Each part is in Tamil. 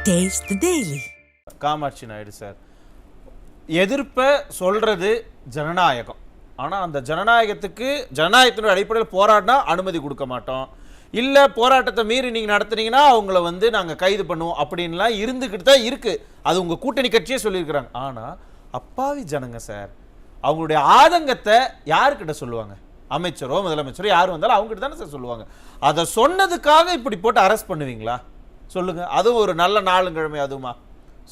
Taste the Daily. Kamakshi Naidu sir எதிர்ப்பை சொல்றது ஜனநாயகம். ஆனால் அந்த ஜனநாயகத்தினுடைய அடிப்படையில் போராடினா அனுமதி கொடுக்க மாட்டோம். இல்லை போராட்டத்தை மீறி நீங்கள் நடத்துனீங்கன்னா அவங்கள நாங்கள் கைது பண்ணுவோம் அப்படின்லாம் இருந்துக்கிட்டு தான் இருக்குது. அது உங்கள் கூட்டணி கட்சியே சொல்லியிருக்கிறாங்க. ஆனால் அப்பாவி ஜனங்க சார் அவங்களுடைய ஆதங்கத்தை யாருக்கிட்ட சொல்லுவாங்க? அமைச்சரோ முதலமைச்சரோ யார் வந்தாலும் அவங்ககிட்ட தானே சார் சொல்லுவாங்க. அதை சொன்னதுக்காக இப்படி போட்டு அரெஸ்ட் பண்ணுவீங்களா சொல்லுங்க? அதுவும் ஒரு நல்ல நாளுங்கிழமை. அதுவுமா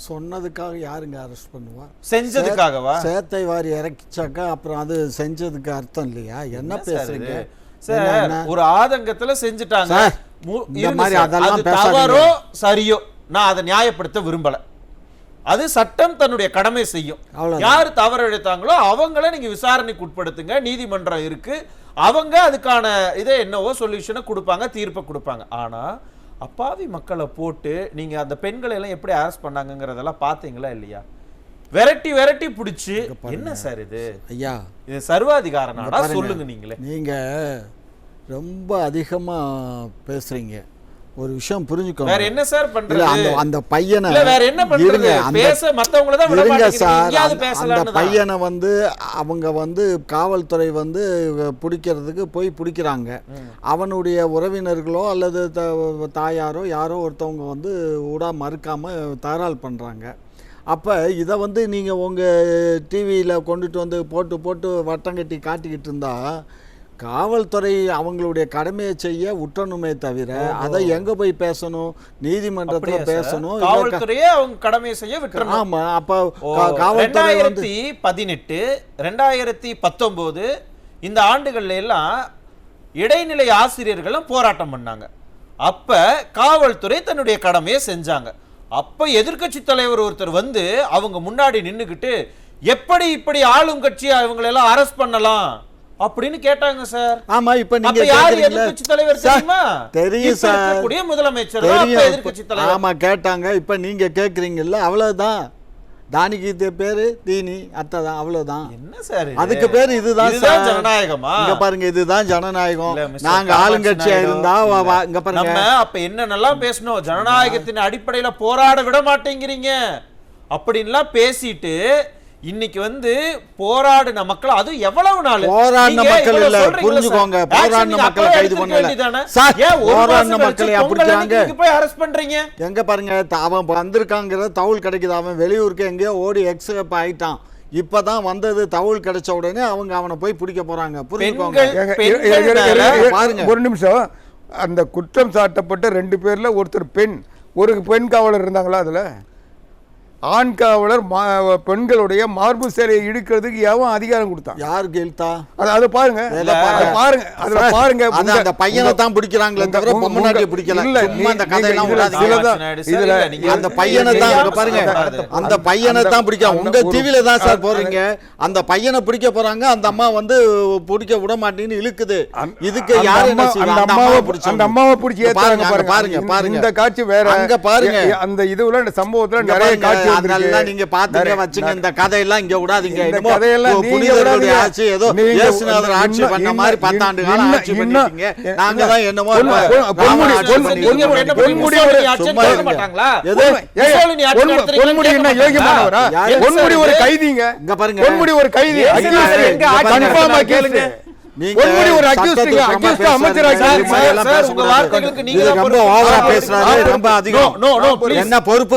சொன்னதுக்காக யாருங்க அரெஸ்ட் பண்ணுவா? செஞ்சதுக்காகவா? சேத்தை வாரி இறக்கிச்சாக்கா அப்புறம் அது செஞ்சதுக்கு அர்த்தம் இல்லையா? என்ன பேசுறீங்க சார்? ஒரு ஆதங்கத்துல செஞ்சுட்டாங்க. இந்த மாதிரி அதெல்லாம் தவறோ சரியோ நான் அதை நியாயப்படுத்த விரும்பல. அது சட்டம் தன்னுடைய கடமை செய்யும். யாரு தவறு இழைத்தாங்களோ அவங்கள நீங்க விசாரணைக்கு உட்படுத்துங்க. நீதிமன்றம் இருக்கு, அவங்க அதுக்கான இதை என்னவோ சொல்யூஷனை கொடுப்பாங்க, தீர்ப்பை கொடுப்பாங்க. ஆனா அப்பாவி மக்களை போட்டு நீங்க அந்த பெண்களை எல்லாம் எப்படி அரெஸ்ட் பண்ணாங்கிறதெல்லாம் பாத்தீங்களா இல்லையா? விரட்டி பிடிச்சு என்ன சார் இது? ஐயா இது சர்வாதிகார நாடா? சொல்லுங்க நீங்களே. நீங்க ரொம்ப அதிகமா பேசுறீங்க. ஒரு விஷயம் புரிஞ்சுக்கோங்க. வேற என்ன சார் பண்றது? அந்த பையனை வேற என்ன பண்றது? பேச மத்தவங்கள தான் விட மாட்டேங்கிறீங்க. அந்த பையனை அவங்க காவல்துறை பிடிக்கிறதுக்கு போய் பிடிக்கிறாங்க. அவனுடைய உறவினர்களோ அல்லது தாயாரோ யாரோ ஒருத்தவங்க விடா மறுக்காம தகராறு பண்றாங்க. அப்போ இதை நீங்கள் உங்கள் டிவியில் கொண்டுட்டு போட்டு வட்டம் கட்டி காட்டிக்கிட்டு இருந்தா காவல்துறை அவங்களுடைய கடமையை செய்ய உற்றணுமே தவிர அதை எங்க போய் பேசணும்? நீதிமன்றத்துல பேசணும். காவல்துறையே அவங்க கடமையை செய்ய விட்டுறணும். ஆமா. அப்ப காவல்துறை 2018 2019 இந்த ஆண்டுகள்ல எல்லாம் இடைநிலை ஆசிரியர்களும் போராட்டம் பண்ணாங்க. அப்ப காவல்துறை தன்னுடைய கடமையை செஞ்சாங்க. அப்ப எதிர்க்கட்சி தலைவர் ஒருத்தர் அவங்க முன்னாடி நின்னுக்கிட்டு எப்படி இப்படி ஆளும் கட்சி அவங்களை எல்லாம் அரெஸ்ட் பண்ணலாம் அப்படின்னு கேட்டாங்க சார். ஆமா. இப்ப நீங்க யார் எதிர்க்கட்சி தலைவர் தெரியுமா? தெரியும் சார். கூடிய முதலமைச்சர் எதிர்க்கட்சி தலைவர். ஆமா கேட்டாங்க. இப்ப நீங்க கேக்குறீங்கல்ல, அவ்வளவுதான். தானிக்கு பேரு தீனி அத்தை தான், அவ்வளவுதான். என்ன சார் அதுக்கு பேரு இதுதான் ஜனநாயகமா? இங்க பாருங்க, இதுதான் ஜனநாயகம். நாங்க ஆளுங்கட்சியா இருந்தா இங்க பாருங்க, அப்ப என்னென்னலாம் பேசணும்? ஜனநாயகத்தின் அடிப்படையில போராட விட மாட்டேங்கிறீங்க அப்படின்லாம் பேசிட்டு இன்னைக்கு போராடின மக்கள், அது எவ்வளவு நாள் போராடின மக்கள் இல்ல, புரிஞ்சுக்கோங்க. போராடின மக்களை கைது பண்ணல சார். போராடின மக்களை அப்படிங்க போய் அரெஸ்ட் பண்றீங்க? எங்க பாருங்க, அவன் வந்திருக்காங்கிற தகவல் கிடைக்குது. அவன் வெளியூருக்கு எங்கேயோ ஓடி எக்ஸ்கேப் ஆயிட்டான். இப்பதான் வந்தது தகவல் கிடைச்ச உடனே அவனை போய் பிடிக்க போறாங்க. புரிஞ்சுக்கோங்க. பாருங்க ஒரு நிமிஷம். அந்த குற்றம் சாட்டப்பட்ட 2 பேர்ல ஒருத்தர் பெண், ஒரு பெண் காவலர் இருந்தாங்களா? அதுல ஆண் காவலர் பெண்களுடைய மார்பு சேலையை இழுக்கிறதுக்கு எவன் அதிகாரம் கொடுத்தான்? யாருக்கு இழுத்தா? அது பாருங்க பாருங்க, அதுல பாருங்க. அந்த பையனை தான் பிடிக்கிறாங்களே தவிர பொம்மனாட்டியை பிடிக்கல. சும்மா அந்த கதையெல்லாம் இதுல அந்த பையனை தான் பாருங்க, அந்த பையனை தான் பிடிக்கிறாங்க. உங்க டிவில தான் சார் போறீங்க. அந்த பையனை பிடிக்க போறாங்க. அந்த அம்மா பிடிக்க விட மாட்டேன்னு இழுக்குது. இதுக்கு யாரு என்ன செய்வாங்க? அந்த அம்மாவை பிடிச்சி ஏத்தாங்க. பாருங்க பாருங்க, இந்த காட்சி வேற. அங்க பாருங்க, அந்த இதுல இந்த சம்பவத்துல நிறைய காட்சி அதெல்லாம் நீங்க பாத்துங்க வச்சுங்க. இந்த கதையெல்லாம் இங்க விடாதீங்க. புனிதர்களுடைய ஆட்சி, ஏதோ இயேசுநாதர் ஆட்சி பண்ண மாதிரி 10 ஆண்டு காலம் ஆட்சி பண்ணிட்டீங்க. நாங்க தான் என்னமோ பொன்முடி ஒரு கைதிங்க. இங்க பாருங்க, பொன்முடி ஒரு கைதி. கன்ஃபார்மா கேளுங்க. என்ன பொறுப்பு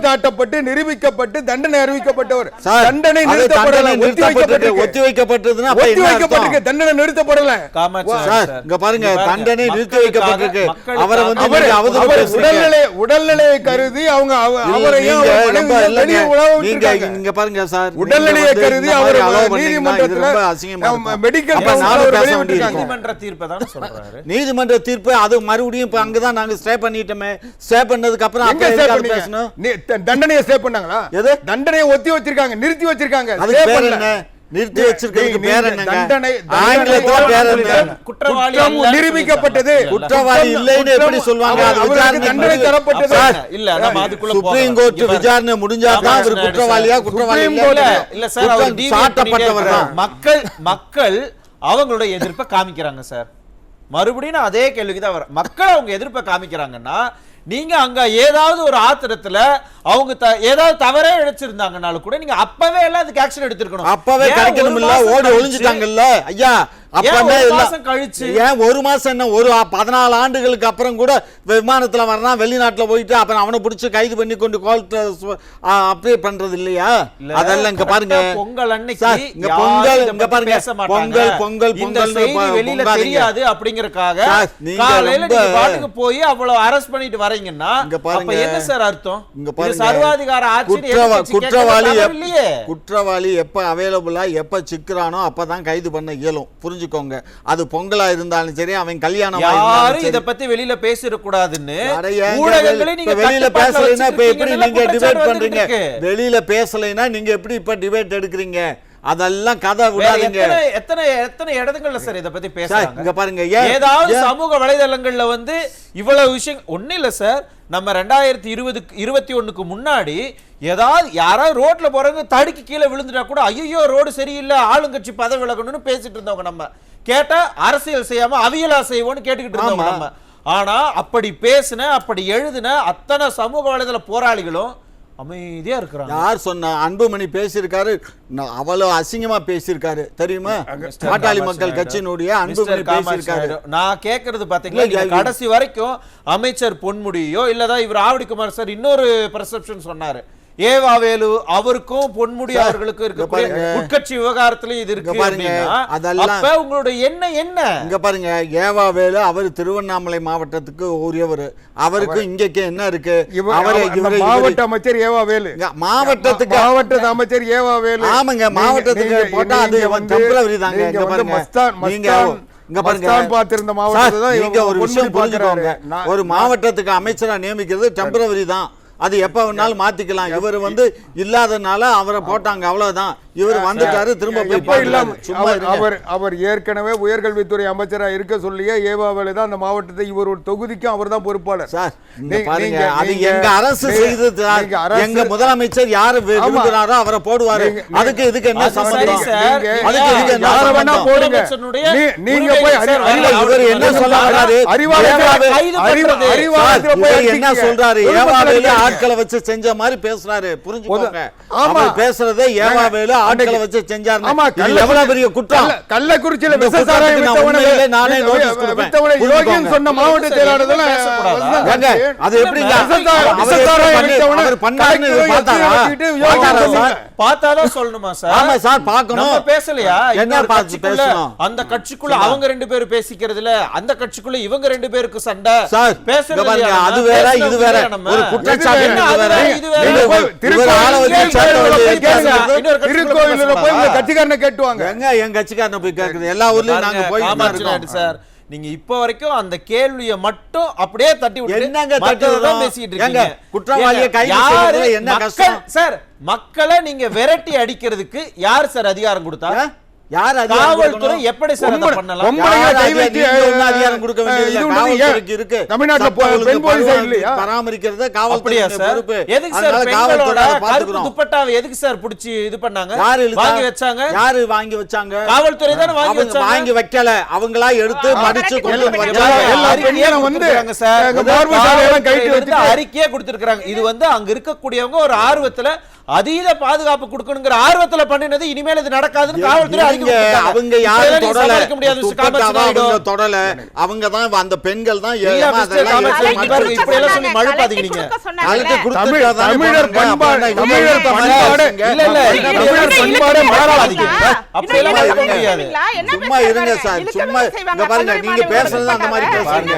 சாட்டப்பட்டு நிரூபிக்கப்பட்டு தண்டனை அறிவிக்கப்பட்டவர். தண்டனை ஒத்தி வைக்கப்பட்டதுன்னா தண்டனை நிறுத்தப்படல. இங்க பாருங்க, தண்டனை நிறுத்தி வைக்கப்பட்டிருக்கு. அவரை உடல்நிலையை கருதி அவங்க அவரையும் இங்க பாருங்க சார், உடல்நிலையை கருதி அவர் நீதிமன்றத்துல மெடிக்கல் நீதிமன்ற தீர்ப்பை தான் சொல்றாரு. நீதிமன்ற தீர்ப்பு அது மறுபடியும் இப்ப அங்கதான் நாங்க ஸ்டே பண்ணிட்டோமே. ஸ்டே பண்ணதுக்கு அப்புறம் பேசணும். தண்டனையை ஸ்டே பண்ணாங்களா? எது தண்டனையை ஒத்தி வச்சிருக்காங்க, நிறுத்தி வச்சிருக்காங்க. அது பேர் என்ன? நிறுத்தி வச்சிருக்கிறது பேர் என்ன? தண்டனை ஆங்கிலத்துல பேர் என்ன? குற்றவாளி நிரூபிக்கப்பட்டது. குற்றவாளி இல்லைன்னு எப்படி சொல்வாங்க? அது விசாரணை தண்டனை தரப்பட்டது இல்ல. நம்ம அதுக்குள்ள சுப்ரீம் கோர்ட் விசாரணை முடிஞ்சா தான் அவர் குற்றவாளியா குற்றவாளி இல்ல சார். அவர் சாட்டப்பட்டவர் தான். மக்கள் அவங்களோட எதிர்ப்பை காமிக்கிறாங்க சார். மறுபடியும் நான் அதே கேள்விக்கு தான் வரேன். மக்கள் அவங்க எதிர்ப்பை காமிக்கிறாங்கன்னா நீங்க அங்க ஏதாவது ஒரு ஆத்திரத்துல அவங்க ஏதாவது தவறே இழைச்சிருந்தாங்கனாலும் கூட நீங்க அப்பவே எல்லாம் அதுக்கு ஆக்ஷன் எடுத்திருக்கணும். அப்பவே கிடைக்கணும் இல்ல, ஓடி ஒளிஞ்சிட்டாங்கல்ல ஐயா. கழிச்சு ஏன் ஒரு மாசம் என்ன, ஒரு 14 ஆண்டுகளுக்கு அப்புறம் கூட விமானத்துல வர்றான், வெளிநாட்டுல போயிட்டு அப்புறம் அவனை பிடிச்சி கைது பண்ணி கொண்டு அப்படியே பண்றது இல்லையா? அதெல்லாம் இங்க பாருங்க, பொங்கல் அன்னைக்கு இங்க பொங்கல், இங்க பாருங்க பொங்கல் பொங்கல் பொங்கல் வெளியில தெரியாது அப்படிங்கறக்காக காலையில நீங்க பாட்டுக்கு போய் அவ்வளவு அரெஸ்ட் பண்ணிட்டு வரீங்கன்னா அப்ப என்ன சார் அர்த்தம்? இங்க பாருங்க, சர்வாதிகார ஆட்சி. குற்றவாளி எப்ப அவைலபிளா எப்ப சிக்கிறானோ அப்பதான் கைது பண்ண இயலும், புரிஞ்சுக்கோங்க. அது பொங்கலா இருந்தாலும் சரி, அவன் கல்யாணம் யாரும் இத பத்தி வெளியில பேசிட கூடாதுன்னு ஊடகங்களே நீங்க வெளியில பேசலைன்னா இப்ப எப்படி நீங்க டிபேட் பண்றீங்க? வெளியில பேசலைன்னா நீங்க எப்படி இப்ப டிபேட் எடுக்கிறீங்க? அதெல்லாம் கதை விடாதீங்க. எத்தனை இடங்கள்ல சார் இத பத்தி பேசுறாங்க? இங்க பாருங்க, ஏதாவது சமூக வலைதளங்கள்ல வந்து இவ்வளவு விஷயம் ஒண்ணு இல்ல சார். நம்ம 2021க்கு முன்னாடி ஏதாவது யாராவது ரோட்ல போறவங்க தடுக்கி கீழே விழுந்துட்டா கூட ஐயோ ரோடு சரியில்லை, ஆளுங்கட்சி பதவி விலகணும்னு பேசிட்டு இருந்தவங்க. நம்ம கேட்டா அரசியல் செய்யாம அவியலா செய்வோம்னு கேட்டுக்கிட்டு இருந்தவங்க நம்ம. ஆனா அப்படி பேசின, அப்படி எழுதின அத்தனை சமூக வலைதள போராளிகளும் அமைதியா இருக்கிறாங்க. யார் சொன்னா? அன்புமணி பேசியிருக்காரு, அவ்வளவு அசிங்கமா பேசியிருக்காரு தெரியுமா? பாட்டாளி மக்கள் கட்சியினுடைய அன்புமணி பேசியிருக்காரு. நான் கேட்கறது பாத்தீங்களா, கடைசி வரைக்கும் அமைச்சர் பொன்முடியோ இல்லதான் இவர் ஆவடிக்குமார் சார் இன்னொரு பெர்செப்ஷன் சொன்னாரு. ஏவாவேலு அவருக்கும் பொன்முடி அவர்களுக்கும் இருக்கக்கூடிய உட்கட்சி விவகாரத்திலும் இது இருக்கு. அப்ப உங்களுடைய என்ன இங்க பாருங்க, ஏவாவேலு அவர் திருவண்ணாமலை மாவட்டத்துக்கு உரியவர், அவருக்கு இங்க என்ன இருக்கு? மாவட்ட அமைச்சர் ஏவாவேலு, மாவட்டத்துக்கு மாவட்ட அமைச்சர் ஏவாவேலு. ஆமாங்க, மாவட்டத்துக்கு போட்டா அது டெம்பரவரி தாங்க. இங்க பாருங்க, நீங்க இங்க பாருங்க, பார்த்திருந்த மாவட்டத்தை நீங்க ஒரு விஷயம் புரிஞ்சுக்கோங்க, ஒரு மாவட்டத்துக்கு அமைச்சரா நியமிக்கிறது டெம்பரவரி தான், அது எப்ப வேணாலும் மாத்திக்கலாம். இவர் வந்து இல்லாதனால அவரை போட்டாங்க, அவ்வளவுதான். இவர் வந்துட்டாரு, திரும்ப போய் அவர் ஏற்கனவே உயர்கல்வித்துறை அமைச்சரா இருக்க சொல்லியே ஏவாவேலு தான் அந்த மாவட்டத்தை, இவர் ஒரு தொகுதிக்கும் அவர் தான் பொறுப்பாளர். அது எங்க அரசு செய்து, எங்க முதலமைச்சர் யாரு விரும்புகிறாரோ அவரை போடுவாரு. அதுக்கு இதுக்கு என்ன சம்பந்தம்? நீங்க போய் இவர் என்ன சொல்ல வர்றாரு? என்ன சொல்றாரு? ஏவாவேலு ஆட்களை வச்சு செஞ்ச மாதிரி பேசுறாரு, புரிஞ்சுக்கோங்க. அவர் பேசுறதே ஏவாவேலு ஆட்களை வச்சு செஞ்சாரு. எவ்வளவு பெரிய குற்றம்! கள்ளக்குறிச்சியில விசசாராயம் யோகின்னு சொன்ன மாவட்ட செயலாளர் அது எப்படிங்க? பார்த்தாதான் சொல்லணுமா சார்? ஆமா சார், பார்க்கணும். பேசலையா? என்ன பார்த்து பேசணும்? அந்த கட்சிக்குள்ள அவங்க 2 பேரும் பேசிக்கிறதுல, அந்த கட்சிக்குள்ள இவங்க 2 பேருக்கு சண்டை சார் பேசுறது. அது வேற இது வேற, ஒரு குற்றச்சாட்டு கட்சிக்காரனை கேட்டுவாங்க. என் கட்சிக்காரனை போய் கேட்குது, எல்லா ஊர்லயும் நாங்க போய் சார். நீங்க இப்ப வரைக்கும் அந்த கேள்வியை மட்டும் அப்படியே தட்டி விட்டு என்னங்க பேசிட்டு இருக்கீங்க? குற்றவாளியை கைது செய்யறது என்ன கஷ்டம் சார்? மக்களை நீங்க விரட்டி அடிக்கிறதுக்கு யார் சார் அதிகாரம் கொடுத்தா? யார் காவல்துறை எப்படி சார் இத பண்ணலாம்? அதிகாரம் கொடுக்க வேண்டியது காவல்துறைக்கு இருக்கு. தமிழ்நாட்டுல பெண் போலீஸ் இல்லையா பராமரிக்கிறது? காவல்துறையோட பொறுப்பு. எதுக்கு சார் பெண்களோட கருப்பு துப்பட்டாவை எதுக்கு சார் புடிச்சு இது பண்ணாங்க? வாங்கி வச்சாங்க? யாரு வாங்கி வச்சாங்க? காவல்துறை தான வாங்கி வச்சாங்க. வாங்கி வைக்கல, அவங்களா எடுத்து மடிச்சு கொண்டு வந்தாங்க. எல்லாரும் வந்து மார்புசாலையெல்லாம் கைட்டு வச்சு அறிக்கையே கொடுத்திருக்காங்க. இது வந்து அங்க இருக்க கூடியவங்க ஒரு ஆர்வத்துல அதீத பாதுகாப்பு கொடுக்கணுங்கிற ஆர்வத்துல பண்ணினது. இனிமேல் இது நடக்காதுன்னு காவல்துறை அவங்க யாரும் தொடல, அவங்க தான் அந்த பெண்கள் தான். சும்மா இருங்க சார், சும்மா இங்க பாருங்க, நீங்க பேசுறது அந்த மாதிரி பேசுறீங்க.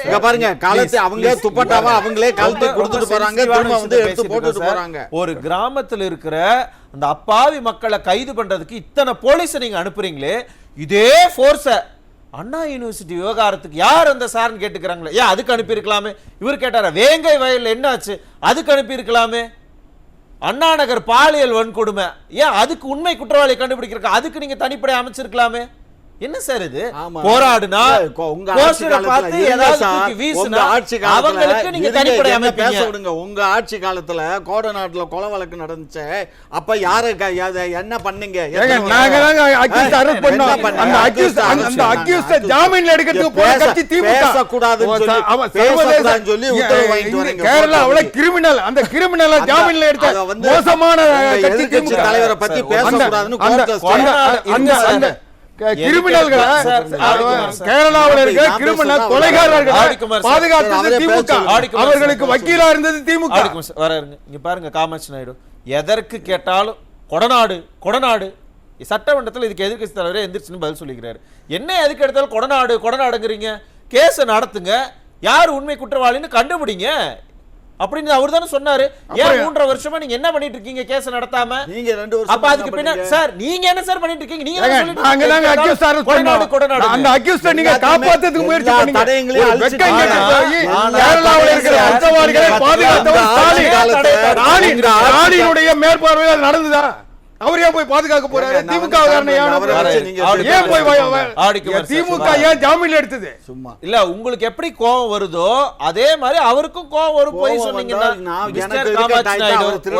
இங்க பாருங்க, காலத்தை அவங்க துப்பட்டாவா அவங்களே கழுத்து கொடுத்துட்டு போறாங்க, திரும்ப வந்து எடுத்து போட்டுட்டு போறாங்க. ஒரு கிராமத்தில் இருக்கிற அந்த அப்பாவி மக்களை கைது பண்றதுக்கு இத்தனை போலீஸ் நீங்க அனுப்புறீங்களே, இதே போர்ஸ அண்ணா யூனிவர்சிட்டி விவகாரத்துக்கு யார் அந்த சார்னு கேட்டுக்கிறாங்களே, ஏன் அதுக்கு அனுப்பி இருக்கலாமே? இவர் கேட்டாரா வேங்கை வயல்ல என்ன ஆச்சு, அதுக்கு அனுப்பி இருக்கலாமே? அண்ணா நகர் பாலியல் வன்கொடுமை, ஏன் அதுக்கு உண்மை குற்றவாளி கண்டுபிடிக்கிறதுக்கு அதுக்கு நீங்க தனிப்படை அமைச்சிருக்கலாமே? என்ன சார் இது? ஆமா. போராடுனா உங்க ஆட்சி போஸ்டரை பார்த்து காலத்துல ஏதாவது சார், தூக்கி உங்க வீசுனா ஆட்சி காலத்துல அவங்களுக்கு நீங்க இருங்க, தனிப்படை என்ன பேச அமைப்பீங்க. விடுங்க. உங்க ஆட்சி காலத்துல கோடநாட்டுல கொலை வழக்கு நடந்துச்சு. அப்ப யாரு என்ன பண்ணீங்க? நாங்க தாங்க accused arrest பண்ணோம். அந்த accused ஜாமீன்ல எடுக்கிறதுக்கு போற கட்சி திமுக. பேசக்கூடாதுன்னு சொல்லி உத்தரவு வாங்கிட்டு வரீங்க. கேரளாவுல கிரிமினல், அந்த கிரிமினலை ஜாமீன்ல எடுத்த மோசமான கட்சி திமுக. தலைவரை பத்தி பேசக்கூடாதுன்னு கிரிமினல்களை கேரளாவில் இருக்க கிரிமினல் கொலைகாரர்களை பாதுகாத்தது திமுக. அவர்களுக்கு வக்கீலா இருந்தது திமுக. இங்க பாருங்க காமாட்சி நாயுடு எதற்கு கேட்டாலும் கொடநாடு கொடநாடு சட்டமன்றத்தில் இதுக்கு எதிர்க்கட்சி தலைவரே எந்திரிச்சுன்னு பதில் சொல்லிக்கிறாரு. என்ன எதுக்கு எடுத்தாலும் கொடநாடு கொடநாடுங்கிறீங்க? கேஸை நடத்துங்க, யார் உண்மை குற்றவாளின்னு கண்டுபிடிங்க அப்படின்னு அவர் தானே சொன்னாரு. ஏன் 3.5 வருஷமா நீங்க என்ன பண்ணிட்டு இருக்கீங்க கேஸ் நடத்தாம? நீங்க 2 வருஷம் அப்ப அதுக்கு பின்னாடி சார் நீங்க என்ன சார் பண்ணிட்டு இருக்கீங்க? நீங்க நாங்க தாங்க accused arrest பண்ணோம். அந்த accused நீங்க காப்பாத்துறதுக்கு முயற்சி பண்ணீங்க. வெக்கம் கெட்டு போய் கேரளாவுல இருக்கிற குற்றவாளிகளை பாதுகாத்தவர் ஸ்டாலின். ஸ்டாலினுடைய மேற்பார்வையில் நடந்ததா? அவர் ஏன் போய் பாதுகாக்க போறாரு? திமுக ஏன் போய் திமுக ஏன் ஜாமீன்ல எடுத்தது? சும்மா இல்ல உங்களுக்கு எப்படி கோவம் வருதோ அதே மாதிரி அவருக்கும் கோவம் வரும். போய் சொன்னீங்கன்னா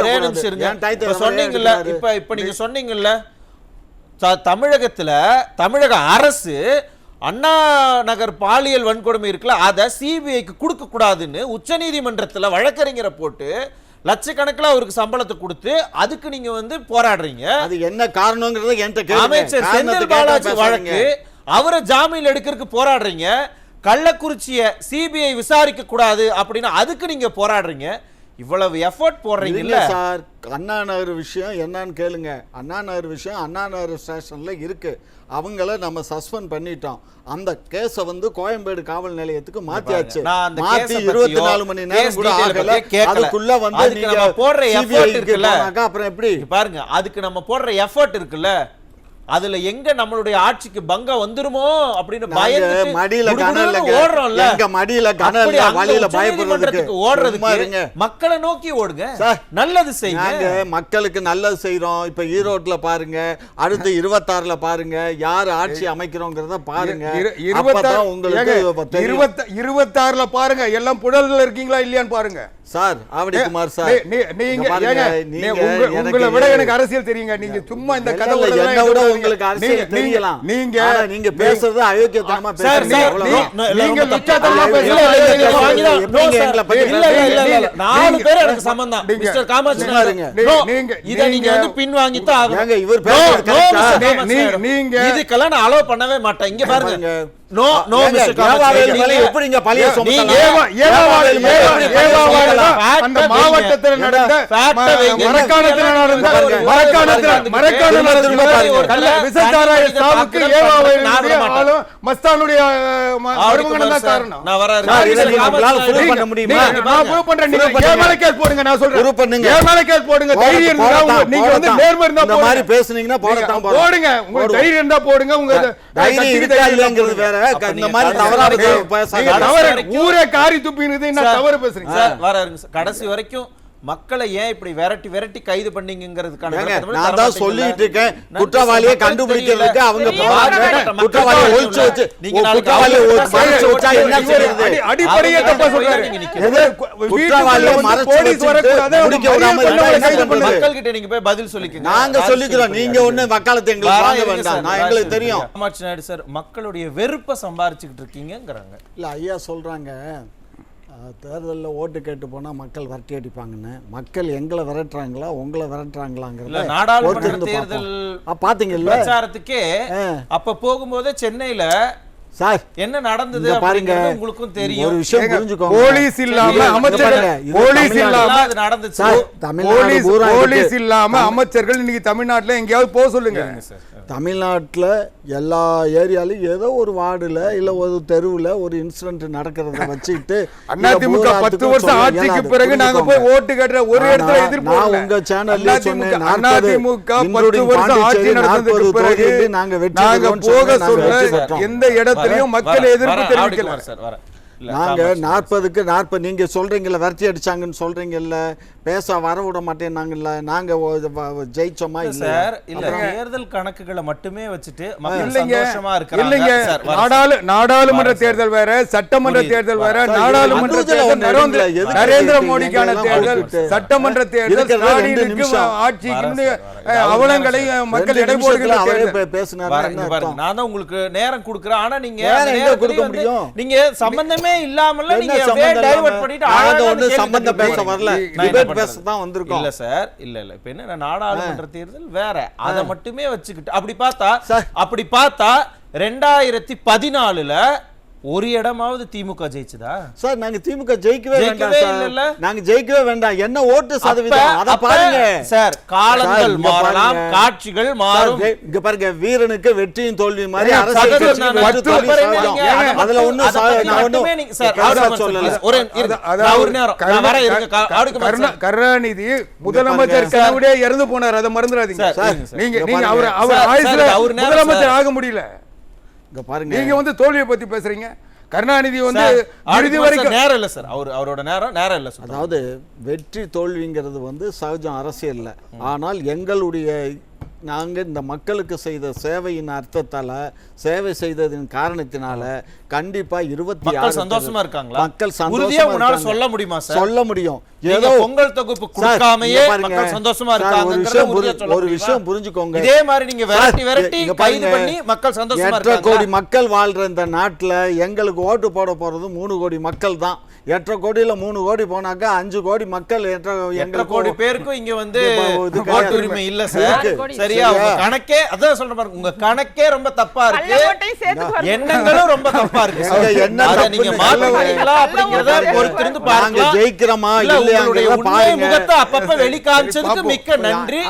ஒரே நிமிஷம் இருங்க. இப்ப சொன்னீங்கல்ல, இப்ப நீங்க சொன்னீங்கல்ல தமிழகத்துல தமிழக அரசு அண்ணா நகர் பாலியல் வன்கொடுமை இருக்குல்ல அதை சிபிஐக்கு கொடுக்க கூடாதுன்னு உச்சநீதிமன்றத்துல வழக்கறிஞரை போட்டு லட்சக்கணக்கில் அவருக்கு சம்பளத்தை கொடுத்து அதுக்கு நீங்க வந்து போராடுறீங்க. அது என்ன காரணம்ங்கறத என்கிட்ட கேளுங்க. அமைச்சர் செந்தில் பாலாஜி வழக்கு அவரை ஜாமீன் எடுக்கிறதுக்கு போராடுறீங்க. கள்ளக்குறிச்சியை சிபிஐ விசாரிக்க கூடாது அப்படின்னு அதுக்கு நீங்க போராடுறீங்க. இவ்வளவு எஃபோர்ட் போடுறீங்கல்ல சார். அண்ணா நகர் விஷயம் என்னன்னு கேளுங்க. அண்ணா நகர் விஷயம் அண்ணா நகர் ஸ்டேஷன்ல இருக்கு. அவங்கள நம்ம சஸ்பெண்ட் பண்ணிட்டோம். அந்த கேஸ வந்து கோயம்பேடு காவல் நிலையத்துக்கு மாத்தியாச்சு. மாத்தி 24 மணி நேரம் கூட ஆகல. அதுக்குள்ள வந்து நீங்க போடுற எஃபோர்ட் இருக்குல்ல, அப்புறம் எப்படி பாருங்க அதுக்கு நம்ம போடுற எஃபோர்ட் இருக்குல்ல, அதுல எங்க நம்மளுடைய ஆட்சிக்கு பங்கம் வந்துருமோ அப்படின்னு பயந்து மடியில கனல்ல ஓடுறோம்ல. எங்க மடியில கனல்ல வழியில பயப்படுறதுக்கு ஓடுறதுக்கு மக்களை நோக்கி ஓடுங்க, நல்லது செய்யுங்க. மக்களுக்கு நல்லது செய்றோம். இப்ப ஈரோட்ல பாருங்க, அடுத்து 26ல பாருங்க, யார் ஆட்சி அமைக்கிறோங்கிறத பாருங்க. 26ல பாருங்க, எல்லாம் புழல்ல இருக்கீங்களா இல்லையான்னு பாருங்க சார். ஆவடிக்குமார் சார், நீங்க உங்களை விட எனக்கு அரசியல் தெரியுங்க. நீங்க சும்மா இந்த கதை உங்களுக்கு அரசியல் தெரியலாம். நீங்க பேசுறது அயோக்கியத்தனமா பேசுறீங்க. நீங்க லுச்சாத்தனமா பேசுறீங்க. நாலு பேர் எனக்கு சம்பந்தம். மிஸ்டர் காமாட்சி நீங்க இத நீங்க வந்து பின் வாங்கி தான் ஆகும். இவர் பேசுறது நீங்க இதுக்கெல்லாம் நான் அலோவ் பண்ணவே மாட்டேன். இங்க பாருங்க, நோ நோ மிஸ்டர் காமாட்சி, எப்படிங்க பழைய சொந்தம் அந்த மாவட்டத்தில் நடந்த மரக்காணத்தில் விசச்சாராய சாவுக்கு ஏவாவுடைய மஸ்தானுடைய மருமகன் தான் காரணம். நான் வரேன். பண்ண முடியுமா? நான் ப்ரூவ் பண்றேன். நீங்க ஏன் மேல கேஸ் போடுங்க. நான் சொல்றேன் ப்ரூவ் பண்ணுங்க. ஏன் மேல கேஸ் போடுங்க. தைரியம் இருந்தா நீங்க வந்து நேர்மை இருந்தா இந்த மாதிரி பேசுனீங்கன்னா போடத்தான் போடுங்க. உங்களுக்கு தைரியம் இருந்தா போடுங்க. உங்க தைரியம் இருக்கா இல்லங்கிறது வேற. இந்த மாதிரி தவறா பேசாதீங்க. ஊரே காரி துப்பினது என்ன தவறு பேசுறீங்க சார்? வரேன். கடைசி வரைக்கும் மக்களை ஏன் இப்படி விரட்டி கைது பண்ணீங்கிறதுக்கான நான் தான் சொல்லிட்டு இருக்கேன். குற்றவாளியை கண்டுபிடிக்கிறதுக்கு அவங்க குற்றவாளியை ஒழிச்சு வச்சு குற்றவாளியை மறைச்சு வச்சா என்ன செய்யறது? அடிப்படையே தப்பா சொல்றாங்க. குற்றவாளியை மறைச்சு முடிக்க விடாம மக்கள் கிட்ட நீங்க போய் பதில் சொல்லிக்கங்க. நாங்க சொல்லிக்கிறோம். நீங்க ஒண்ணு வக்காலத்து எங்களுக்கு வாங்க வேண்டாம். நான் எங்களுக்கு தெரியும். காமாட்சி நாயுடு சார் மக்களுடைய வெறுப்பை சம்பாரிச்சுக்கிட்டு இருக்கீங்கங்கறாங்க. இல்ல ஐயா சொல்றாங்க, தேர்தலில் ஓட்டு கேட்டு போனா மக்கள் விரட்டி அடிப்பாங்கன்னு. மக்கள் எங்களை விரட்டுறாங்களா உங்களை விரட்டுறாங்களாங்கிறத நாடாளுமன்ற தேர்தல் பாத்தீங்கல்ல பிரச்சாரத்துக்கே அப்ப போகும்போது சென்னையில சார் என்ன நடந்தது பாருங்க, உங்களுக்கும் தெரியும். ஒரு விஷயம் புரிஞ்சுக்கோங்க. போலீஸ் இல்லாம அமைச்சர்கள், போலீஸ் இல்லாம நடந்துச்சு. போலீஸ் இல்லாம அமைச்சர்கள் இன்னைக்கு தமிழ்நாட்டுல எங்கயாவது போக சொல்லுங்க. தமிழ்நாட்டுல எல்லா ஏரியாலையும் ஏதோ ஒரு வார்டுல இல்ல ஒரு தெருவுல ஒரு இன்சிடென்ட் நடக்கிறத வச்சுட்டு அதிமுக 10 வருஷம் ஆட்சிக்கு பிறகு நாங்க போய் ஓட்டு கேட்ற ஒரு இடத்துல எதிர்ப்பு. உங்க சேனல்ல சொன்னேன், அதிமுக 10 வருஷம் ஆட்சி நடந்ததுக்கு பிறகு நாங்க போக சொல்ல எந்த இடத்துலயும் மக்கள் எதிர்ப்பு தெரிவிக்கல. நாங்க 40க்கு 40 நீங்க சொல்றீங்கல்ல, விரட்டி அடிச்சாங்கன்னு சொல்றீங்கல்ல, பேச வர விட மாட்டேன்னாங்கல்ல, நாங்க ஜெயிச்சோமா இல்ல சார்? இல்ல, தேர்தல் கணக்குகளை மட்டுமே வச்சுட்டு மக்கள் இல்லைங்க, சந்தோஷமா இருக்காங்க. இல்லைங்க. நாடாளுமன்ற தேர்தல் வேற, சட்டமன்ற தேர்தல் வேற. நாடாளுமன்ற தேர்தல் நரேந்திர மோடிக்கான தேர்தல், சட்டமன்ற தேர்தல், ஸ்டாலினுக்கு ஆட்சிக்கு அவலங்களை மக்கள் எடை போடுகிற தேர்தல். நான் தான் உங்களுக்கு நேரம் கொடுக்குறேன். ஆனா நீங்க சம்பந்தமே இல்லாமல நீங்க டைவர்ட் பண்ணிட்டு சம்பந்தம் பேச வரல, டிபேட் பேச தான் வந்திருக்கோம். இல்ல சார், இல்ல இப்ப என்ன நாடாளுமன்ற தேர்தல் வேற, அத மட்டுமே வச்சுக்கிட்டு அப்படி பார்த்தா 2014ல ஒரு இடமாவது திமுக ஜெயிச்சதா சார்? நாங்க திமுக ஜெயிக்கவே வேண்டாம். நாங்க ஜெயிக்கவே வேண்டாம். என்ன ஓட்டு சதவீதம் அத பாருங்க சார். காலங்கள் மாறலாம், காட்சிகள் மாறும். இங்க பாருங்க, வீரனுக்கு வெற்றியும் தோல்வி மாதிரி அரசியல் அதுல ஒண்ணு கருணாநிதி முதலமைச்சர் கனவுடைய இறந்து போனார், அதை மறந்துடாதீங்க. நீங்க அவர் ஆயுசுல முதலமைச்சர் ஆக முடியல. பாருங்க, நீங்க வந்து தோல்வியை பத்தி பேசுறீங்க. கருணாநிதி வந்து இறுதி வரைக்கும் நேரம் இல்ல சார். அவரோட நேரம் இல்ல சார். அதாவது வெற்றி தோல்விங்கிறது வந்து சகஜம் அரசியல்ல. ஆனால் எங்களுடைய நாங்க இந்த மக்களுக்கு செய்த சேவையின் அர்த்தத்தால, சேவை செய்ததின் காரணத்தினால கண்டிப்பா 26 சந்தோஷமா இருக்காங்களா? மக்கள் சந்தோஷமா சொல்ல முடியுமா சார்? சொல்ல முடியும். ஏதோ பொங்கல் தொகுப்பு கொடுக்காமயே மக்கள் சந்தோஷமா இருக்காங்க. ஒரு விஷயம் புரிஞ்சுக்கோங்க. இதே மாதிரி நீங்க விரட்டி கைது பண்ணி மக்கள் சந்தோஷமா இருக்காங்க. 8 கோடி மக்கள் வாழ்ற இந்த நாட்டுல எங்களுக்கு ஓட்டு போட போறது 3 கோடி மக்கள் தான். 8 கோடியில 3 கோடி போனாக்கா 5 கோடி மக்கள் 8 கோடி பேருக்கு இங்க வந்து ஓட்டு உரிமை இல்ல சார். சரியா? உங்க கணக்கே அதான் சொல்ற பாருங்க, உங்க கணக்கே ரொம்ப தப்பா இருக்கு, எண்ணங்களும் ரொம்ப தப்பா இருக்கு. அத நீங்க மாத்துவீங்களா அப்படிங்கறத பொறுத்திருந்து பாருங்க. ஜெயிக்கிறோமா இல்லையாங்கறத பாருங்க. முகத்தை அப்பப்ப வெளிக்காமிச்சதுக்கு மிக்க நன்றி.